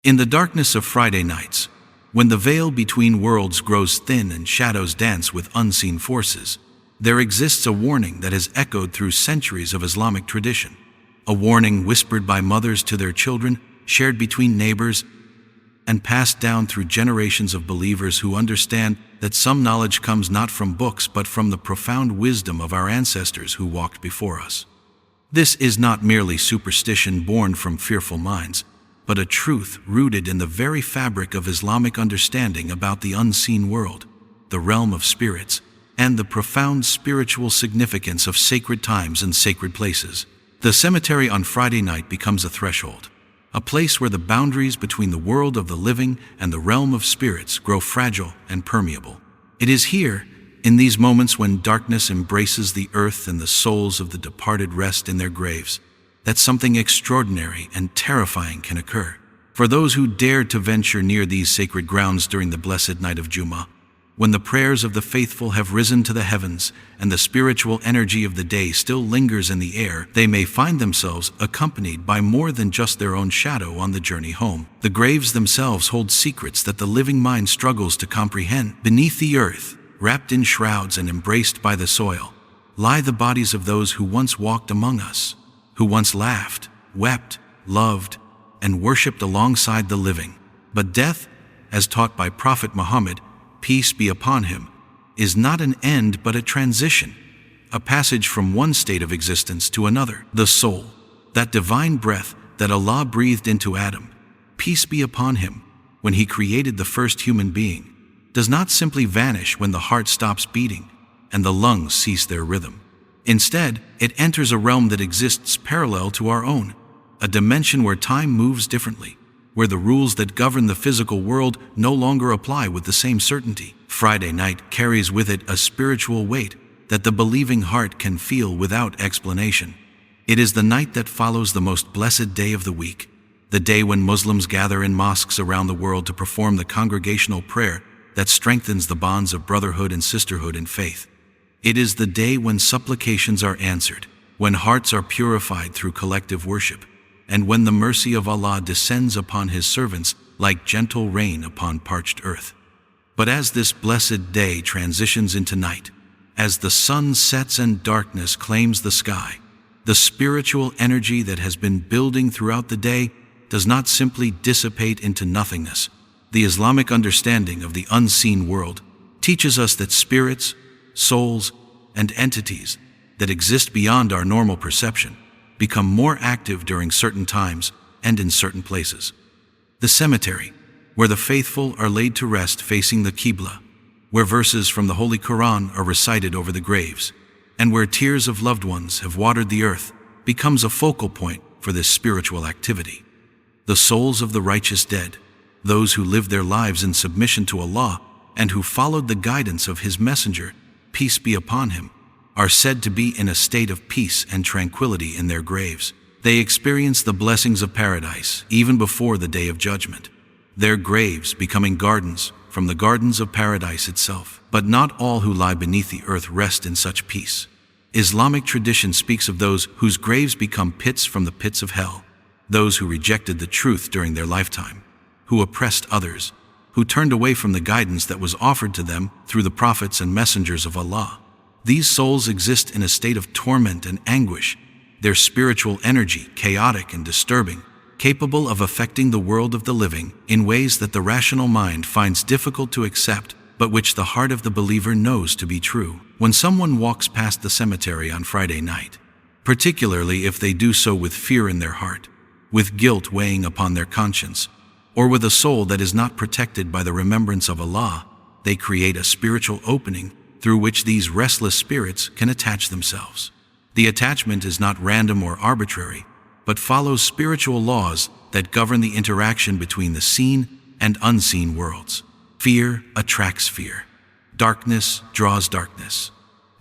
In the darkness of Friday nights, when the veil between worlds grows thin and shadows dance with unseen forces, there exists a warning that has echoed through centuries of Islamic tradition. A warning whispered by mothers to their children, shared between neighbors, and passed down through generations of believers who understand that some knowledge comes not from books but from the profound wisdom of our ancestors who walked before us. This is not merely superstition born from fearful minds, but a truth rooted in the very fabric of Islamic understanding about the unseen world, the realm of spirits, and the profound spiritual significance of sacred times and sacred places. The cemetery on Friday night becomes a threshold, a place where the boundaries between the world of the living and the realm of spirits grow fragile and permeable. It is here, in these moments when darkness embraces the earth and the souls of the departed rest in their graves, that something extraordinary and terrifying can occur. For those who dared to venture near these sacred grounds during the blessed night of Jumu'ah, when the prayers of the faithful have risen to the heavens and the spiritual energy of the day still lingers in the air, they may find themselves accompanied by more than just their own shadow on the journey home. The graves themselves hold secrets that the living mind struggles to comprehend. Beneath the earth, wrapped in shrouds and embraced by the soil, lie the bodies of those who once walked among us, who once laughed, wept, loved, and worshipped alongside the living. But death, as taught by Prophet Muhammad, peace be upon him, is not an end but a transition, a passage from one state of existence to another. The soul, that divine breath that Allah breathed into Adam, peace be upon him, when he created the first human being, does not simply vanish when the heart stops beating and the lungs cease their rhythm. Instead, it enters a realm that exists parallel to our own, a dimension where time moves differently, where the rules that govern the physical world no longer apply with the same certainty. Friday night carries with it a spiritual weight that the believing heart can feel without explanation. It is the night that follows the most blessed day of the week, the day when Muslims gather in mosques around the world to perform the congregational prayer that strengthens the bonds of brotherhood and sisterhood in faith. It is the day when supplications are answered, when hearts are purified through collective worship, and when the mercy of Allah descends upon His servants like gentle rain upon parched earth. But as this blessed day transitions into night, as the sun sets and darkness claims the sky, the spiritual energy that has been building throughout the day does not simply dissipate into nothingness. The Islamic understanding of the unseen world teaches us that spirits, souls, and entities that exist beyond our normal perception become more active during certain times and in certain places. The cemetery, where the faithful are laid to rest facing the Qibla, where verses from the Holy Quran are recited over the graves, and where tears of loved ones have watered the earth, becomes a focal point for this spiritual activity. The souls of the righteous dead, those who lived their lives in submission to Allah and who followed the guidance of His messenger, peace be upon him, are said to be in a state of peace and tranquility in their graves. They experience the blessings of paradise even before the day of judgment, their graves becoming gardens from the gardens of paradise itself. But not all who lie beneath the earth rest in such peace. Islamic tradition speaks of those whose graves become pits from the pits of hell, those who rejected the truth during their lifetime, who oppressed others, who turned away from the guidance that was offered to them through the prophets and messengers of Allah. These souls exist in a state of torment and anguish, their spiritual energy chaotic and disturbing, capable of affecting the world of the living in ways that the rational mind finds difficult to accept, but which the heart of the believer knows to be true. When someone walks past the cemetery on Friday night, particularly if they do so with fear in their heart, with guilt weighing upon their conscience, or with a soul that is not protected by the remembrance of Allah, they create a spiritual opening through which these restless spirits can attach themselves. The attachment is not random or arbitrary, but follows spiritual laws that govern the interaction between the seen and unseen worlds. Fear attracts fear. Darkness draws darkness.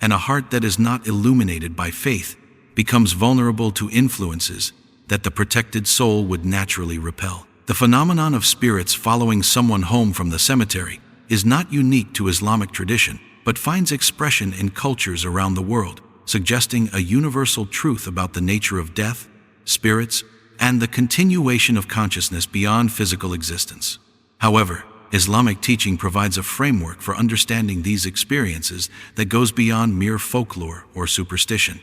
And a heart that is not illuminated by faith becomes vulnerable to influences that the protected soul would naturally repel. The phenomenon of spirits following someone home from the cemetery is not unique to Islamic tradition, but finds expression in cultures around the world, suggesting a universal truth about the nature of death, spirits, and the continuation of consciousness beyond physical existence. However, Islamic teaching provides a framework for understanding these experiences that goes beyond mere folklore or superstition.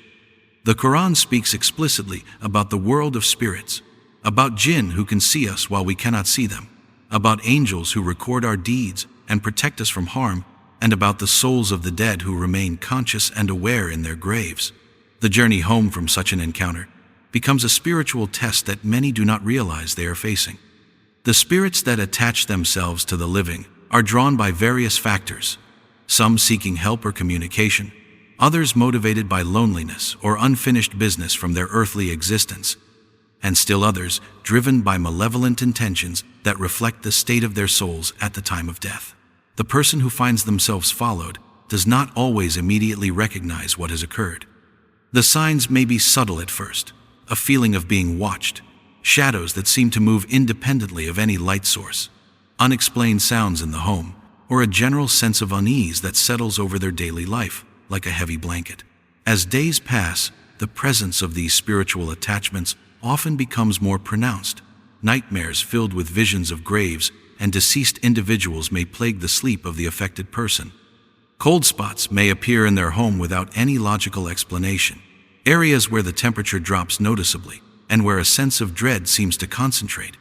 The Quran speaks explicitly about the world of spirits, about jinn who can see us while we cannot see them, about angels who record our deeds and protect us from harm, and about the souls of the dead who remain conscious and aware in their graves. The journey home from such an encounter becomes a spiritual test that many do not realize they are facing. The spirits that attach themselves to the living are drawn by various factors, some seeking help or communication, others motivated by loneliness or unfinished business from their earthly existence, and still others driven by malevolent intentions that reflect the state of their souls at the time of death. The person who finds themselves followed does not always immediately recognize what has occurred. The signs may be subtle at first, a feeling of being watched, shadows that seem to move independently of any light source, unexplained sounds in the home, or a general sense of unease that settles over their daily life like a heavy blanket. As days pass, the presence of these spiritual attachments often becomes more pronounced. Nightmares filled with visions of graves and deceased individuals may plague the sleep of the affected person. Cold spots may appear in their home without any logical explanation. Areas where the temperature drops noticeably and where a sense of dread seems to concentrate.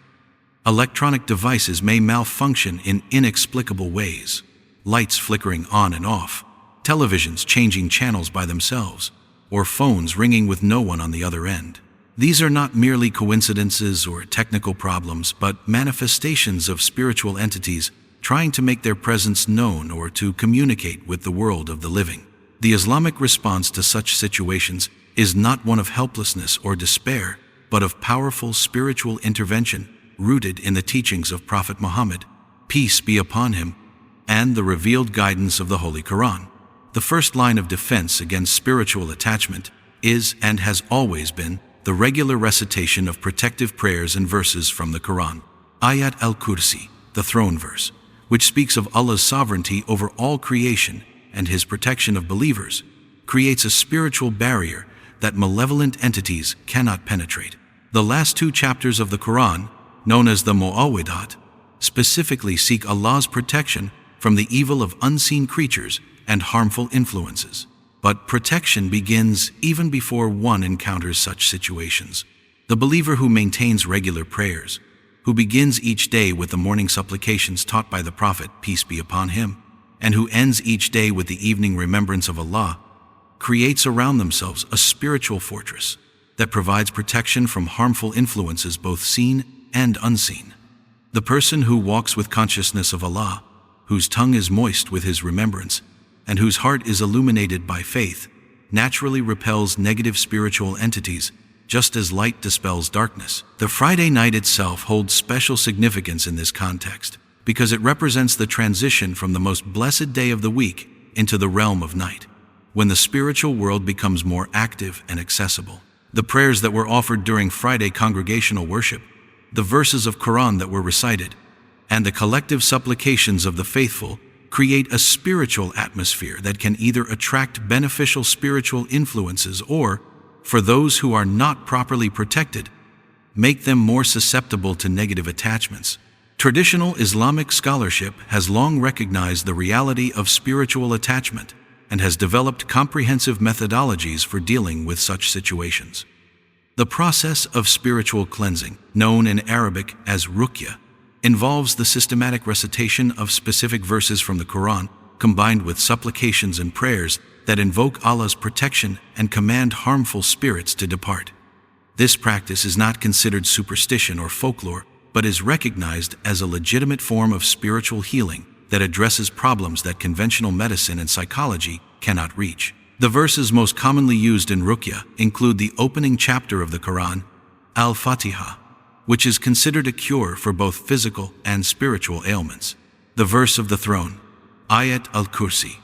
Electronic devices may malfunction in inexplicable ways. Lights flickering on and off, televisions changing channels by themselves, or phones ringing with no one on the other end. These are not merely coincidences or technical problems, but manifestations of spiritual entities trying to make their presence known or to communicate with the world of the living. The Islamic response to such situations is not one of helplessness or despair, but of powerful spiritual intervention rooted in the teachings of Prophet Muhammad, peace be upon him, and the revealed guidance of the Holy Quran. The first line of defense against spiritual attachment is, and has always been, the regular recitation of protective prayers and verses from the Quran. Ayat al-Kursi, the throne verse, which speaks of Allah's sovereignty over all creation and His protection of believers, creates a spiritual barrier that malevolent entities cannot penetrate. The last two chapters of the Quran, known as the Mu'awwidat, specifically seek Allah's protection from the evil of unseen creatures and harmful influences. But protection begins even before one encounters such situations. The believer who maintains regular prayers, who begins each day with the morning supplications taught by the Prophet, peace be upon him, and who ends each day with the evening remembrance of Allah, creates around themselves a spiritual fortress that provides protection from harmful influences both seen and unseen. The person who walks with consciousness of Allah, whose tongue is moist with His remembrance, and whose heart is illuminated by faith, naturally repels negative spiritual entities, just as light dispels darkness. The Friday night itself holds special significance in this context, because it represents the transition from the most blessed day of the week into the realm of night, when the spiritual world becomes more active and accessible. The prayers that were offered during Friday congregational worship, the verses of Quran that were recited, and the collective supplications of the faithful create a spiritual atmosphere that can either attract beneficial spiritual influences or, for those who are not properly protected, make them more susceptible to negative attachments. Traditional Islamic scholarship has long recognized the reality of spiritual attachment and has developed comprehensive methodologies for dealing with such situations. The process of spiritual cleansing, known in Arabic as Ruqyah, involves the systematic recitation of specific verses from the Quran, combined with supplications and prayers that invoke Allah's protection and command harmful spirits to depart. This practice is not considered superstition or folklore, but is recognized as a legitimate form of spiritual healing that addresses problems that conventional medicine and psychology cannot reach. The verses most commonly used in Ruqyah include the opening chapter of the Quran, Al-Fatiha, which is considered a cure for both physical and spiritual ailments. The verse of the throne, Ayat al-Kursi,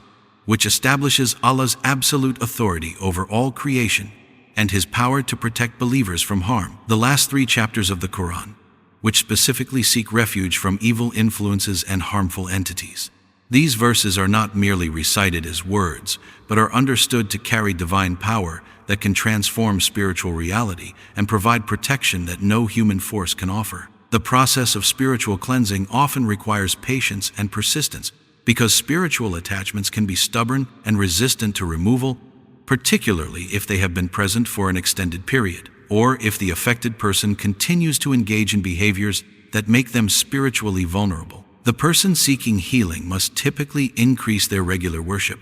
which establishes Allah's absolute authority over all creation and His power to protect believers from harm. The last three chapters of the Quran, which specifically seek refuge from evil influences and harmful entities. These verses are not merely recited as words, but are understood to carry divine power that can transform spiritual reality and provide protection that no human force can offer. The process of spiritual cleansing often requires patience and persistence because spiritual attachments can be stubborn and resistant to removal, particularly if they have been present for an extended period, or if the affected person continues to engage in behaviors that make them spiritually vulnerable. The person seeking healing must typically increase their regular worship,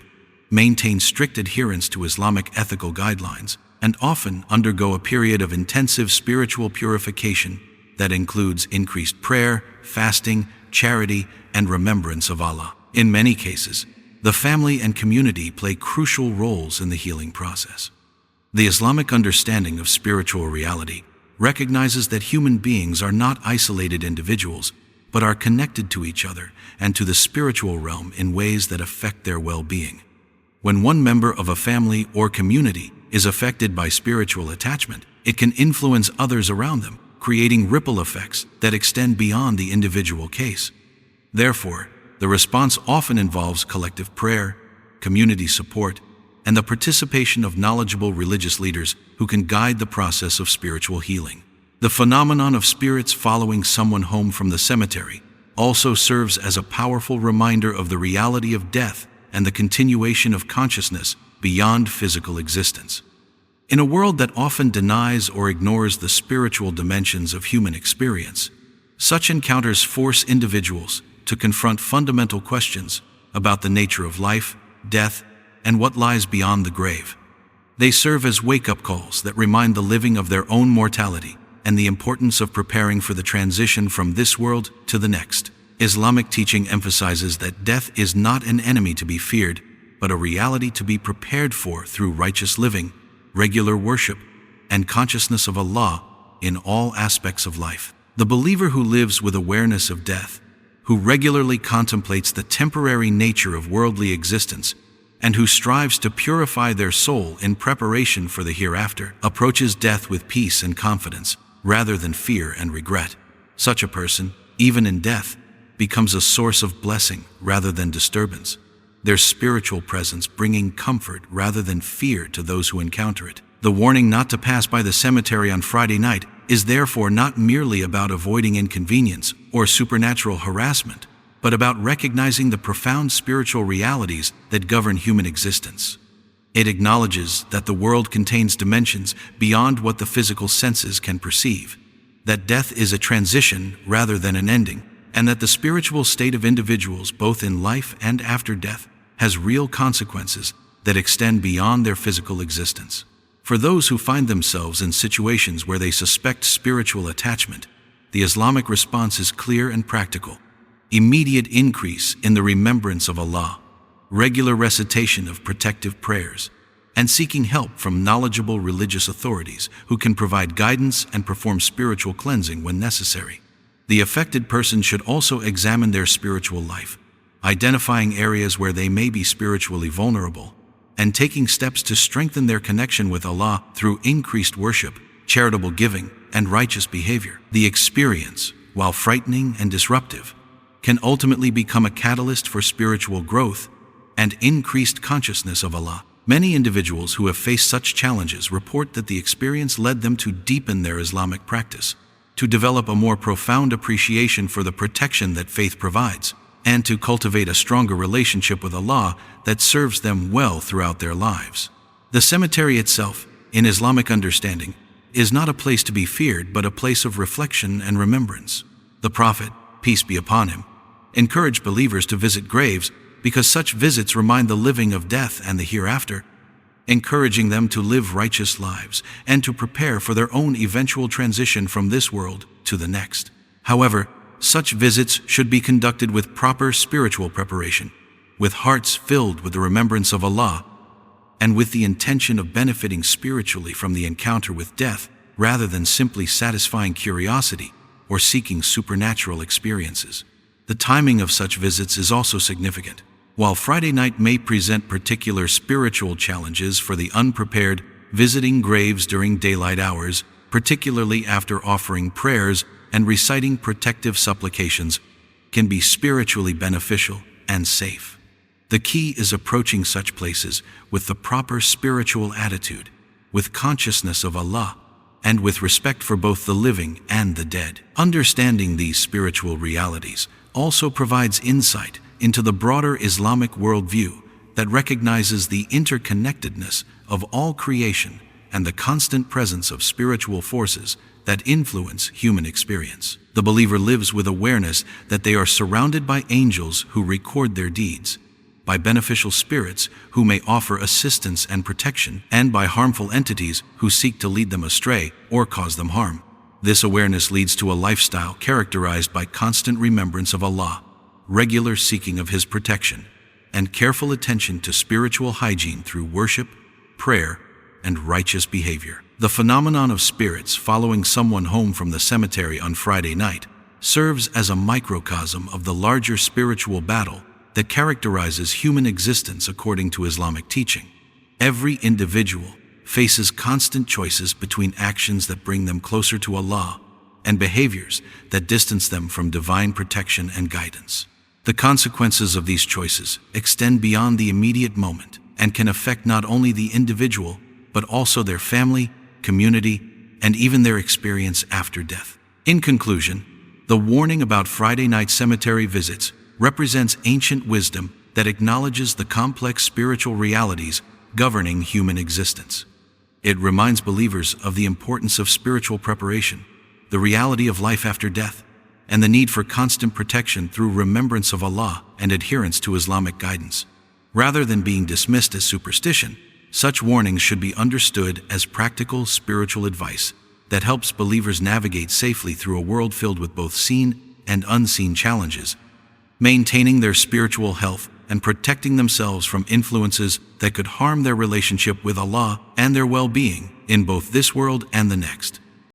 maintain strict adherence to Islamic ethical guidelines, and often undergo a period of intensive spiritual purification that includes increased prayer, fasting, charity, and remembrance of Allah. In many cases, the family and community play crucial roles in the healing process. The Islamic understanding of spiritual reality recognizes that human beings are not isolated individuals, but are connected to each other and to the spiritual realm in ways that affect their well-being. When one member of a family or community is affected by spiritual attachment, it can influence others around them, creating ripple effects that extend beyond the individual case. Therefore, the response often involves collective prayer, community support, and the participation of knowledgeable religious leaders who can guide the process of spiritual healing. The phenomenon of spirits following someone home from the cemetery also serves as a powerful reminder of the reality of death and the continuation of consciousness beyond physical existence. In a world that often denies or ignores the spiritual dimensions of human experience, such encounters force individuals to confront fundamental questions about the nature of life, death, and what lies beyond the grave. They serve as wake-up calls that remind the living of their own mortality and the importance of preparing for the transition from this world to the next. Islamic teaching emphasizes that death is not an enemy to be feared, but a reality to be prepared for through righteous living, regular worship, and consciousness of Allah in all aspects of life. The believer who lives with awareness of death, who regularly contemplates the temporary nature of worldly existence, and who strives to purify their soul in preparation for the hereafter, approaches death with peace and confidence, rather than fear and regret. Such a person, even in death, becomes a source of blessing rather than disturbance, their spiritual presence bringing comfort rather than fear to those who encounter it. The warning not to pass by the cemetery on Friday night is therefore not merely about avoiding inconvenience or supernatural harassment, but about recognizing the profound spiritual realities that govern human existence. It acknowledges that the world contains dimensions beyond what the physical senses can perceive, that death is a transition rather than an ending, and that the spiritual state of individuals both in life and after death has real consequences that extend beyond their physical existence. For those who find themselves in situations where they suspect spiritual attachment, the Islamic response is clear and practical. Immediate increase in the remembrance of Allah, regular recitation of protective prayers, and seeking help from knowledgeable religious authorities who can provide guidance and perform spiritual cleansing when necessary. The affected person should also examine their spiritual life, identifying areas where they may be spiritually vulnerable, and taking steps to strengthen their connection with Allah through increased worship, charitable giving, and righteous behavior. The experience, while frightening and disruptive, can ultimately become a catalyst for spiritual growth and increased consciousness of Allah. Many individuals who have faced such challenges report that the experience led them to deepen their Islamic practice, to develop a more profound appreciation for the protection that faith provides, and to cultivate a stronger relationship with Allah that serves them well throughout their lives. The cemetery itself, in Islamic understanding, is not a place to be feared but a place of reflection and remembrance. The Prophet, peace be upon him, encouraged believers to visit graves because such visits remind the living of death and the hereafter, encouraging them to live righteous lives and to prepare for their own eventual transition from this world to the next. However, such visits should be conducted with proper spiritual preparation, with hearts filled with the remembrance of Allah, and with the intention of benefiting spiritually from the encounter with death, rather than simply satisfying curiosity or seeking supernatural experiences. The timing of such visits is also significant. While Friday night may present particular spiritual challenges for the unprepared, visiting graves during daylight hours, particularly after offering prayers and reciting protective supplications, can be spiritually beneficial and safe. The key is approaching such places with the proper spiritual attitude, with consciousness of Allah, and with respect for both the living and the dead. Understanding these spiritual realities also provides insight into the broader Islamic worldview that recognizes the interconnectedness of all creation and the constant presence of spiritual forces that influence human experience. The believer lives with awareness that they are surrounded by angels who record their deeds, by beneficial spirits who may offer assistance and protection, and by harmful entities who seek to lead them astray or cause them harm. This awareness leads to a lifestyle characterized by constant remembrance of Allah, regular seeking of His protection, and careful attention to spiritual hygiene through worship, prayer, and righteous behavior. The phenomenon of spirits following someone home from the cemetery on Friday night serves as a microcosm of the larger spiritual battle that characterizes human existence according to Islamic teaching. Every individual faces constant choices between actions that bring them closer to Allah and behaviors that distance them from divine protection and guidance. The consequences of these choices extend beyond the immediate moment and can affect not only the individual, but also their family, community, and even their experience after death. In conclusion, the warning about Friday night cemetery visits represents ancient wisdom that acknowledges the complex spiritual realities governing human existence. It reminds believers of the importance of spiritual preparation, the reality of life after death, and the need for constant protection through remembrance of Allah and adherence to Islamic guidance. Rather than being dismissed as superstition, such warnings should be understood as practical spiritual advice that helps believers navigate safely through a world filled with both seen and unseen challenges, maintaining their spiritual health and protecting themselves from influences that could harm their relationship with Allah and their well-being in both this world and the next.